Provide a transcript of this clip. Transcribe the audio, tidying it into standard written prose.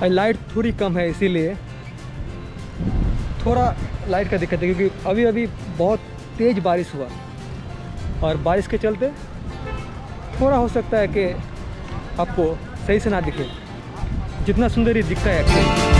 और लाइट थोड़ी कम है, इसीलिए थोड़ा लाइट का दिक्कत है, क्योंकि अभी अभी बहुत तेज़ बारिश हुआ और बारिश के चलते थोड़ा हो सकता है कि आपको सही से ना दिखे, जितना सुंदर ये दिखता है एक्चुअली।